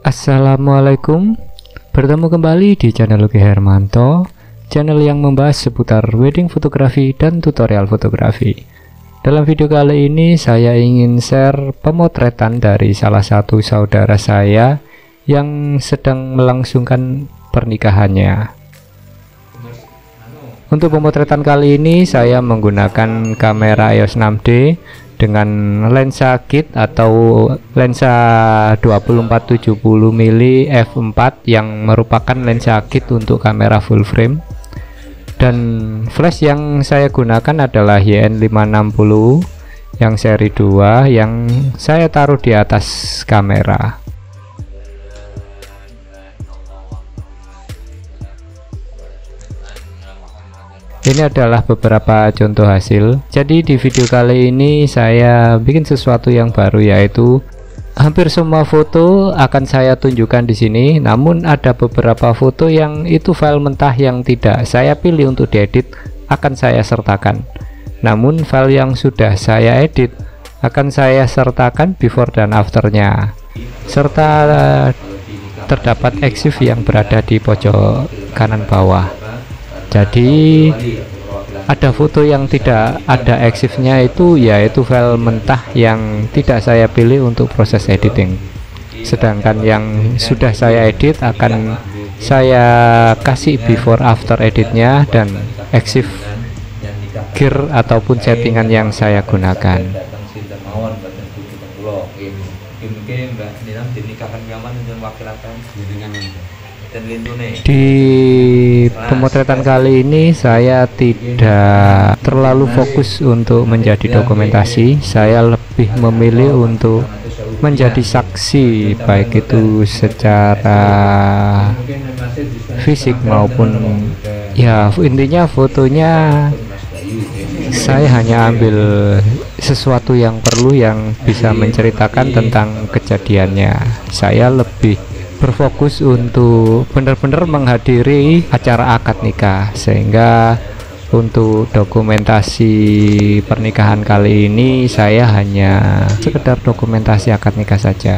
Assalamualaikum. Bertemu kembali di channel Luki Hermanto, channel yang membahas seputar wedding fotografi dan tutorial fotografi. Dalam video kali ini saya ingin share pemotretan dari salah satu saudara saya yang sedang melangsungkan pernikahannya. Untuk pemotretan kali ini saya menggunakan kamera EOS 6D dengan lensa kit atau lensa 24-70 mm f4 yang merupakan lensa kit untuk kamera full frame, dan flash yang saya gunakan adalah YN560 yang seri 2 yang saya taruh di atas kamera. Ini adalah beberapa contoh hasil. Jadi di video kali ini saya bikin sesuatu yang baru, yaitu hampir semua foto akan saya tunjukkan di sini. Namun ada beberapa foto yang itu file mentah yang tidak saya pilih untuk diedit akan saya sertakan. Namun file yang sudah saya edit akan saya sertakan before dan afternya, serta terdapat EXIF yang berada di pojok kanan bawah. Jadi ada foto yang tidak ada EXIF-nya, itu yaitu file mentah yang tidak saya pilih untuk proses editing. Sedangkan yang sudah saya edit akan saya kasih before after editnya dan EXIF gear ataupun settingan yang saya gunakan. Di pemotretan kali ini saya tidak terlalu fokus untuk menjadi dokumentasi. Saya lebih memilih untuk menjadi saksi, baik itu secara fisik maupun ya intinya fotonya saya hanya ambil sesuatu yang perlu yang bisa menceritakan tentang kejadiannya. Saya lebih berfokus untuk benar-benar menghadiri acara akad nikah, sehingga untuk dokumentasi pernikahan kali ini saya hanya sekedar dokumentasi akad nikah saja.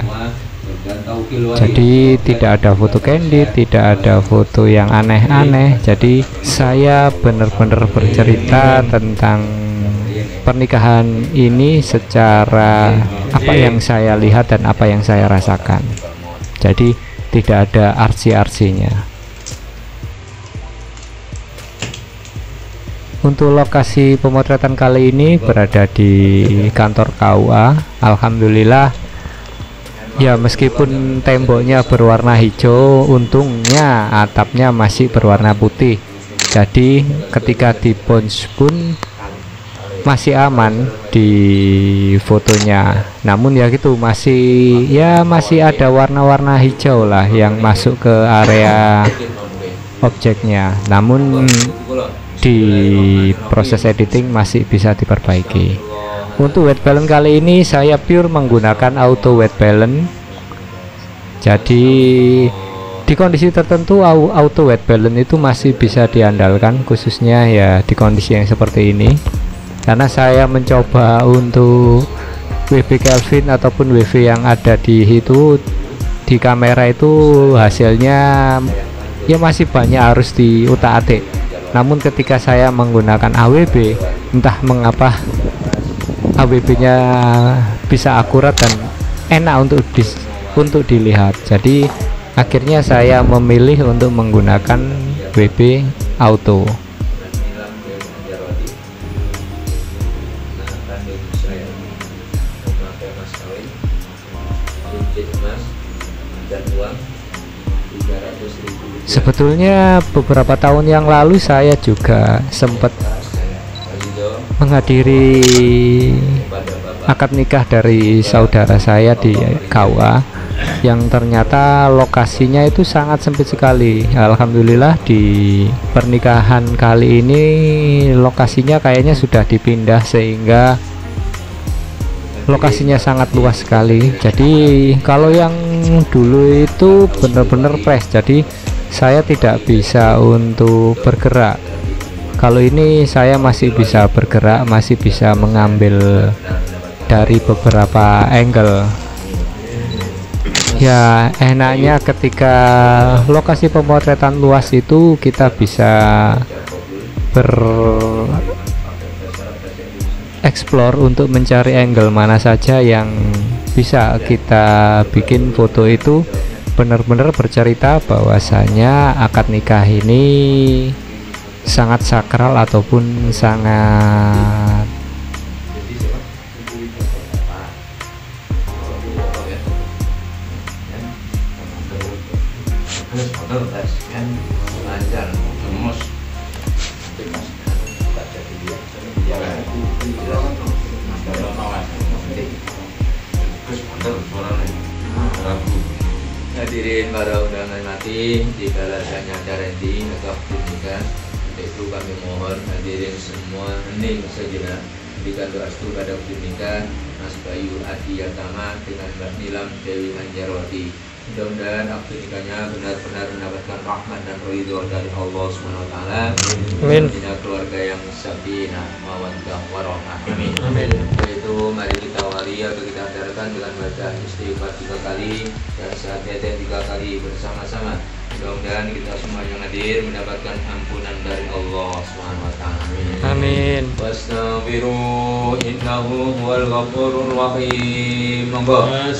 Jadi tidak ada foto candid, tidak ada foto yang aneh-aneh. Jadi saya benar-benar bercerita tentang pernikahan ini secara apa yang saya lihat dan apa yang saya rasakan. Jadi tidak ada arsi-arsinya. Untuk lokasi pemotretan kali ini berada di kantor KUA. Alhamdulillah ya, meskipun temboknya berwarna hijau, untungnya atapnya masih berwarna putih. Jadi ketika di bounce pun masih aman di fotonya. Namun ya gitu, masih ada warna-warna hijau lah yang masuk ke area objeknya. Namun di proses editing masih bisa diperbaiki. Untuk white balance kali ini saya pure menggunakan auto white balance. Jadi di kondisi tertentu auto white balance itu masih bisa diandalkan, khususnya ya di kondisi yang seperti ini. Karena saya mencoba untuk WB Kelvin ataupun WV yang ada di di kamera itu hasilnya ya masih banyak harus diutak-atik. Namun ketika saya menggunakan AWB, entah mengapa AWB-nya bisa akurat dan enak untuk dilihat. Jadi akhirnya saya memilih untuk menggunakan WB auto. Sebetulnya beberapa tahun yang lalu saya juga sempat menghadiri akad nikah dari saudara saya di KUA yang ternyata lokasinya itu sangat sempit sekali. Alhamdulillah di pernikahan kali ini lokasinya kayaknya sudah dipindah sehingga lokasinya sangat luas sekali. Jadi kalau yang dulu itu benar-benar fresh, jadi saya tidak bisa untuk bergerak. Kalau ini saya masih bisa bergerak, masih bisa mengambil dari beberapa angle. Ya enaknya ketika lokasi pemotretan luas itu kita bisa explore untuk mencari angle mana saja yang bisa kita bikin foto itu benar-benar bercerita bahwasanya akad nikah ini sangat sakral ataupun sangat Hadirin para undangan mati di balasannya acara ini atau pendidikan, itu kami mohon hadirin semua hening sejenak berikan doa restu pada pendidikan Mas Bayu Adi Yatama dengan Mbak Nilam Dewi Anjarwati. Mudah-mudahan akad nikahnya benar-benar mendapatkan rahmat dan ridho dari Allah Subhanahu wa taala. Amin. Bina keluarga yang sakinah mawaddah warahmah. Amin. Amin. Yaitu mari kita awali atau kita adakan dengan baca istighfar 3 kali dan syahadat 3 kali bersama-sama. Mudah-mudahan kita semua yang hadir mendapatkan ampunan dari Allah Subhanahu wa taala. Amin. Wastaghfiru innahu huwal ghafurur rahim.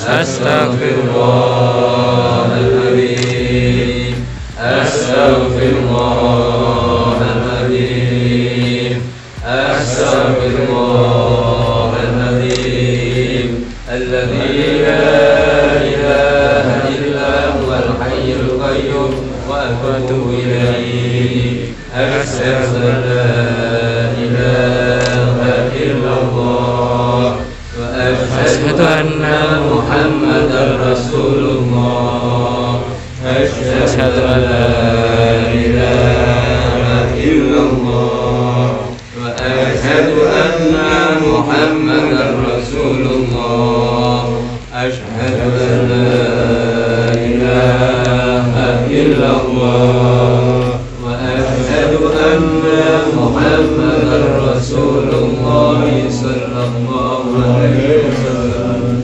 Astaghfirullahaladzim. Astaghfirullahaladzim. Astaghfirullahaladzim. Alladzi la ilaha illa huwal hayyul qayyum wa atubu ilaihi. Asyhadu an la ilaha illallah wa asyhadu anna Muhammadar Rasulullah. Asyhadu an la ilaha illallah wa asyhadu anna Muhammadar Rasulullah. Asyhadu an la ilaha illallah wa asyhadu anna Muhammadar Rasulullah sallallahu alaihi wasallam.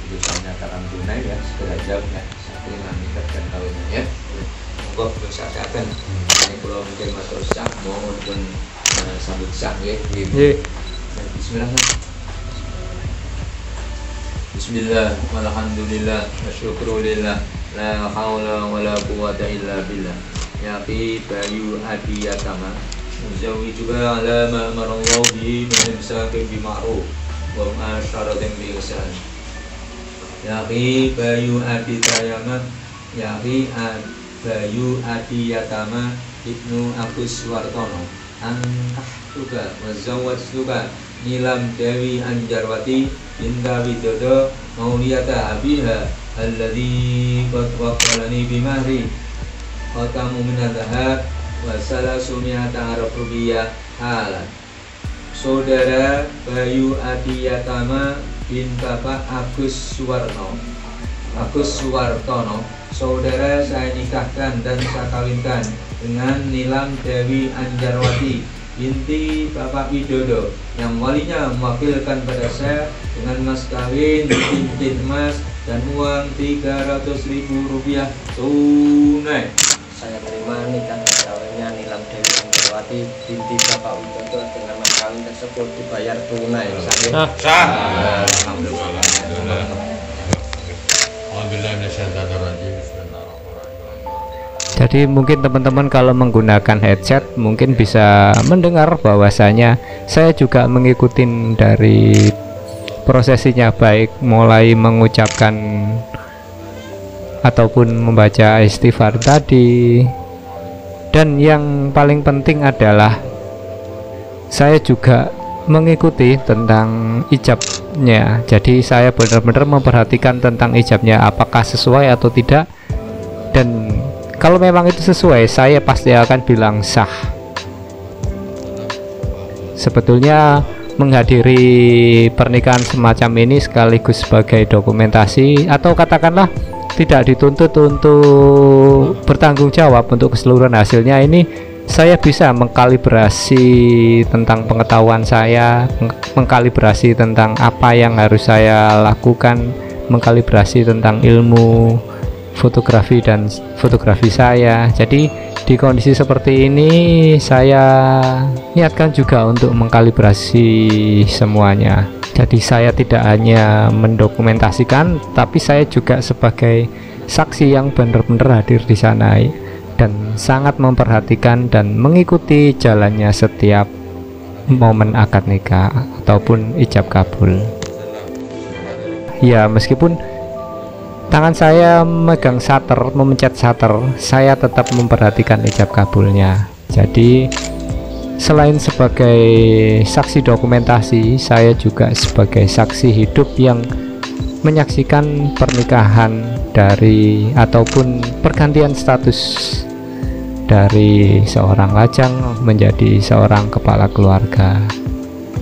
Menyatakan tunai ya, segera jawab ya, terima nikah dan kawinnya ya. Monggo berusahakan. Ini kalau mungkin matur sah, mohon pun sambut sah ya. Bismillah. Bismillah, walhamdulillah, wa syukrulillah, la haula wa la quwata illa billah. Yaqi Bayu Adi Yatama Muzawi juga ala ma amarallahu bihi min imsakin bima'ruf wa ma'asyaratin bi ihsan. Yaqi Bayu Adi Yatama, Yaqi Bayu Adi Yatama Ibnu Agus Wartono angkah juga wazawat juga Nilam Dewi Anjarwati Binta Widodo Mauliyata Abiha alladzi qad waqalani bimahri khatamu min adhab wa salasumiyata rupiah halan. Saudara Bayu Adi Yatama bin Bapak Agus Suwartono, saudara saya nikahkan dan saya kawinkan dengan Nilam Dewi Anjarwati binti Bapak Widodo yang walinya mewakilkan pada saya dengan mas kawin cincin emas dan uang 300.000 rupiah tunai. Saya terima nikah dan kawinnya Nilam Dewi Anjarwati binti Bapak Widodo dengan mas kawin tersebut dibayar tunai. Sah. Jadi mungkin teman-teman kalau menggunakan headset mungkin bisa mendengar bahwasanya saya juga mengikuti dari prosesinya, baik mulai mengucapkan ataupun membaca istighfar tadi, dan yang paling penting adalah saya juga mengikuti tentang ijabnya. Jadi saya benar-benar memperhatikan tentang ijabnya apakah sesuai atau tidak, dan kalau memang itu sesuai saya pasti akan bilang sah. Sebetulnya menghadiri pernikahan semacam ini sekaligus sebagai dokumentasi, atau katakanlah tidak dituntut untuk bertanggung jawab untuk keseluruhan hasilnya. Ini saya bisa mengkalibrasi tentang pengetahuan saya, mengkalibrasi tentang apa yang harus saya lakukan, mengkalibrasi tentang ilmu fotografi dan fotografi saya. Jadi di kondisi seperti ini saya niatkan juga untuk mengkalibrasi semuanya. Jadi saya tidak hanya mendokumentasikan, tapi saya juga sebagai saksi yang benar-benar hadir di sana dan sangat memperhatikan dan mengikuti jalannya setiap momen akad nikah ataupun ijab kabul. Ya, meskipun tangan saya memegang shutter, memencet shutter, saya tetap memperhatikan ijab kabulnya. Jadi selain sebagai saksi dokumentasi, saya juga sebagai saksi hidup yang menyaksikan pernikahan dari ataupun pergantian status dari seorang lajang menjadi seorang kepala keluarga.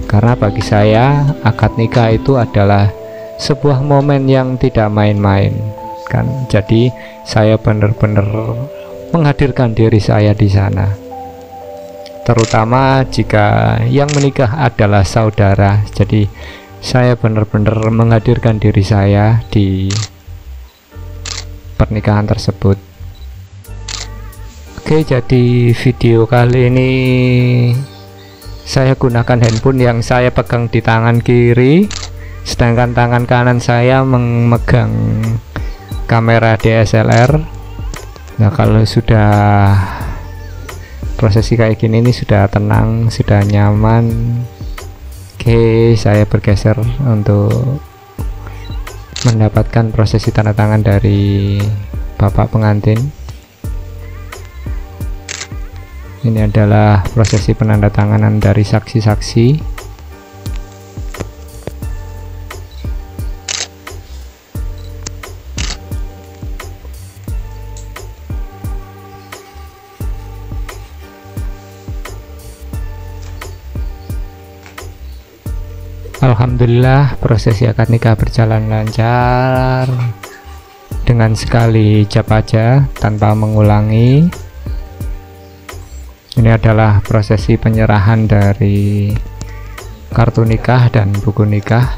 Karena bagi saya akad nikah itu adalah sebuah momen yang tidak main-main kan. Jadi saya benar-benar menghadirkan diri saya di sana, terutama jika yang menikah adalah saudara. Jadi saya benar-benar menghadirkan diri saya di pernikahan tersebut. Oke, jadi video kali ini saya gunakan handphone yang saya pegang di tangan kiri, sedangkan tangan kanan saya memegang kamera DSLR. Nah, kalau sudah prosesi kayak gini, ini sudah tenang, sudah nyaman. Oke, saya bergeser untuk mendapatkan prosesi tanda tangan dari bapak pengantin. Ini adalah prosesi penandatanganan dari saksi-saksi. Alhamdulillah, prosesi akad nikah berjalan lancar dengan sekali ijab aja tanpa mengulangi. Ini adalah prosesi penyerahan dari kartu nikah dan buku nikah.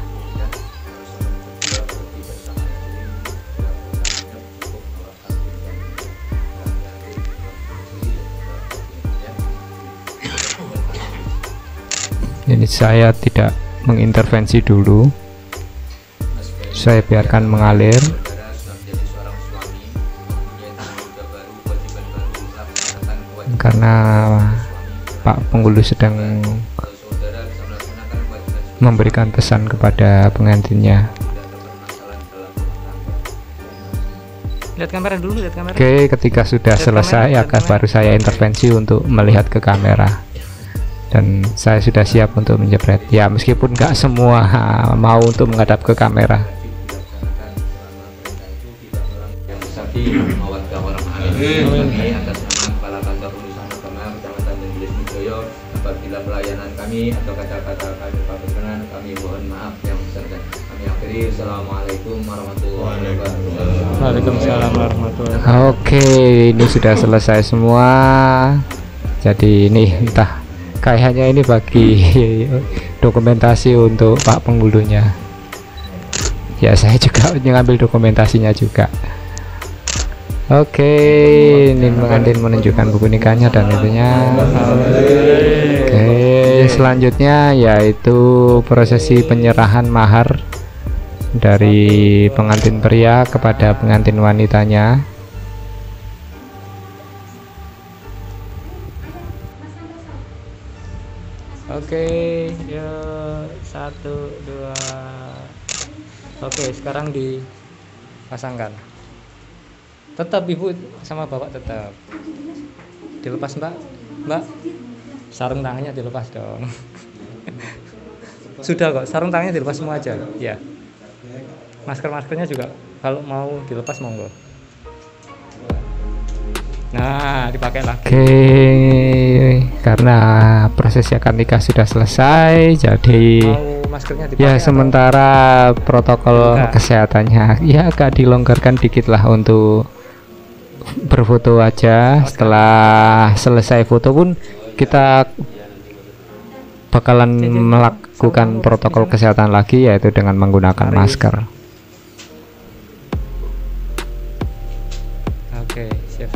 Ini saya tidak mengintervensi dulu, saya biarkan mengalir. Karena Pak Penghulu sedang memberikan pesan kepada pengantinnya. Lihat kamera dulu, lihat kamera. Oke, ketika sudah selesai akan baru saya intervensi untuk melihat ke kamera. Dan saya sudah siap untuk menjepret. Ya, meskipun nggak semua mau untuk menghadap ke kamera. Apabila pelayanan kami atau kata-kata kami berkenan, kami mohon maaf yang besar. Kami akhiri. Assalamualaikum warahmatullahi wabarakatuh. Waalaikumsalam warahmatullahi wabarakatuh. Oke, ini sudah selesai semua. Jadi ini entah kayaknya ini bagi dokumentasi untuk Pak Penghulunya. Ya, saya juga mengambil dokumentasinya juga. Oke, ini pengantin menunjukkan buku nikahnya dan itunya. Oke, selanjutnya yaitu prosesi penyerahan mahar dari pengantin pria kepada pengantin wanitanya. Oke, yuk 1, 2. Oke, sekarang dipasangkan. Tetap ibu sama bapak tetap. Dilepas mbak. Sarung tangannya dilepas dong. Sudah kok, sarung tangannya dilepas semua aja. Ya. Maskernya juga kalau mau dilepas monggo. Nah, dipakai lagi. Oke, karena prosesi akad nikah sudah selesai, jadi maskernya dipakai ya sementara protokol kesehatannya ya agak dilonggarkan dikit lah untuk berfoto aja. Setelah selesai foto pun kita bakalan melakukan protokol kesehatan lagi, yaitu dengan menggunakan masker. Oke, siap.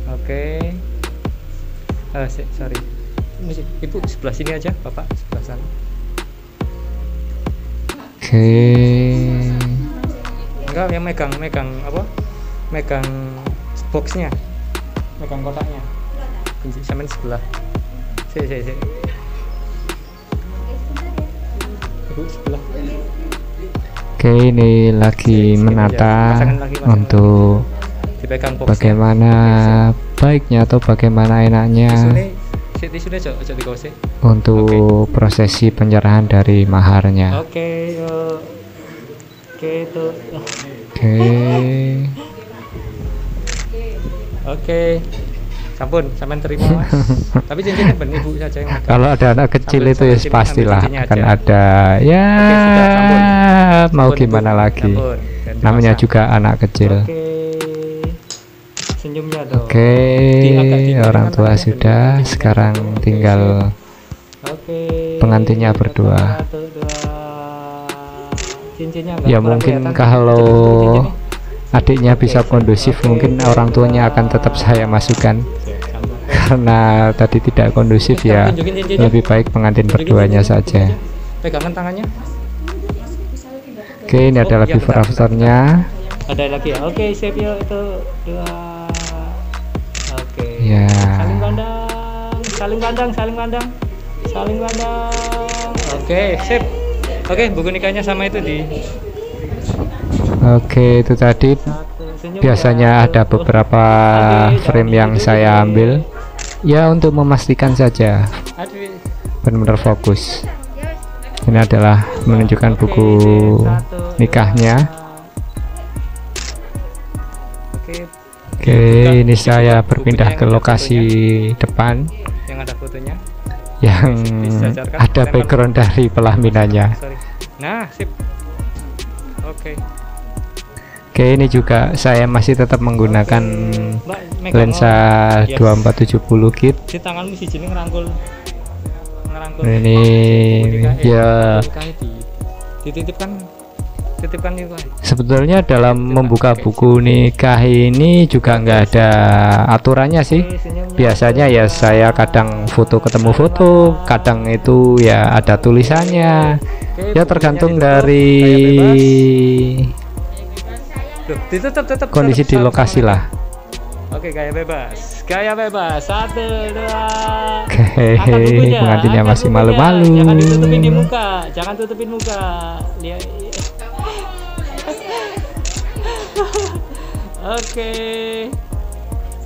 Oke. Sorry. Ibu sebelah sini aja, Bapak sebelah sana. Oke. Enggak, yang megang apa? Megang boxnya, megang kotaknya. Kunci sampean sebelah. Si. Ibu sebelah. Oke, ini lagi menata untuk Dipegang boxnya. bagaimana baiknya atau bagaimana enaknya Tisunya aja dikasih. untuk prosesi penyerahan dari maharnya. Oke, itu. Oke. Sampun, sampean terima, Mas. Tapi cincinnya ben ibu saja yang megang. Kalau ada anak kecil itu ya pastilah akan aja. ada ya. Oke, sudah, sampun. Mau Sampun, gimana Ibu. lagi? Sampun. Dan Namanya dewasa. juga anak kecil. Oke. Senyumnya dong. Oke, Agak orang tua dikit, sudah, sekarang tinggal Oke. pengantinnya berdua. 1, 2. Cincinnya enggak Ya kurang mungkin kelihatan. kalau Cincinnya. adiknya bisa kondusif, mungkin orang tuanya akan tetap saya masukkan. Karena tadi tidak kondusif ya, lebih baik pengantin berduanya saja. Pegangan tangannya. Oke, ini adalah iya, before bentar. afternya. Ada lagi ya. Oke, save ya, itu 2. Oke. Ya. Saling pandang. Oke, sip. Oke, buku nikahnya sama itu di. Oke, itu tadi Senyum biasanya ya. ada beberapa frame yang saya ambil ya untuk memastikan saja Aduh. benar-benar fokus. Ini adalah menunjukkan buku nikahnya. Oke, ini saya berpindah ke lokasi depan Yang ada fotonya. yang Disejajarkan, ada lempar. background dari pelaminannya. Sorry. Nah, sip. Oke. Oke, ini juga saya masih tetap menggunakan Mbak, megang lensa yes. 2470 kit. Di tanganmu si jeneng ngerangkul. Ini ya dititipkan itu. sebetulnya dalam membuka buku nikah ini juga nggak ada aturannya sih. Biasanya ya saya kadang foto ketemu foto, kadang itu ya ada tulisannya. Ya tergantung dari Ditutup, kondisi di lokasi lah. Oke, gaya bebas. 1, 2. Oke, Angkat bukunya, pengantinnya angkat masih bukunya. malu-malu. Jangan ditutupin di muka, jangan tutupin muka. Lihat.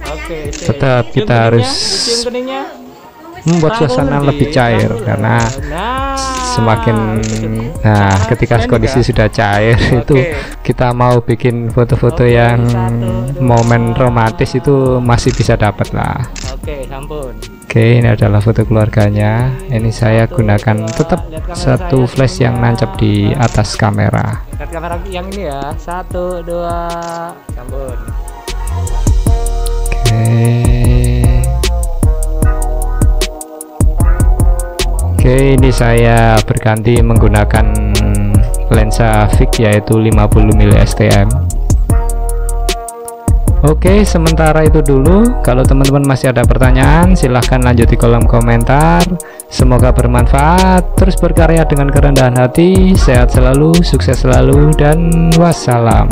Oke, sip. Tetap Cium kita keningnya, harus cium keningnya. membuat suasana lebih cair karena semakin ketika kondisi sudah cair itu kita mau bikin foto-foto yang momen romantis itu masih bisa dapat lah. Oke, sampun. Oke, ini adalah foto keluarganya. Ini saya gunakan tetap satu flash yang nancap di atas kamera. Lihat kamera yang ini ya. 1, 2. Sampun. Oke, ini saya berganti menggunakan lensa fix yaitu 50 mm STM. Oke, sementara itu dulu. Kalau teman-teman masih ada pertanyaan, silahkan lanjut di kolom komentar. Semoga bermanfaat. Terus berkarya dengan kerendahan hati. Sehat selalu, sukses selalu, dan wassalam.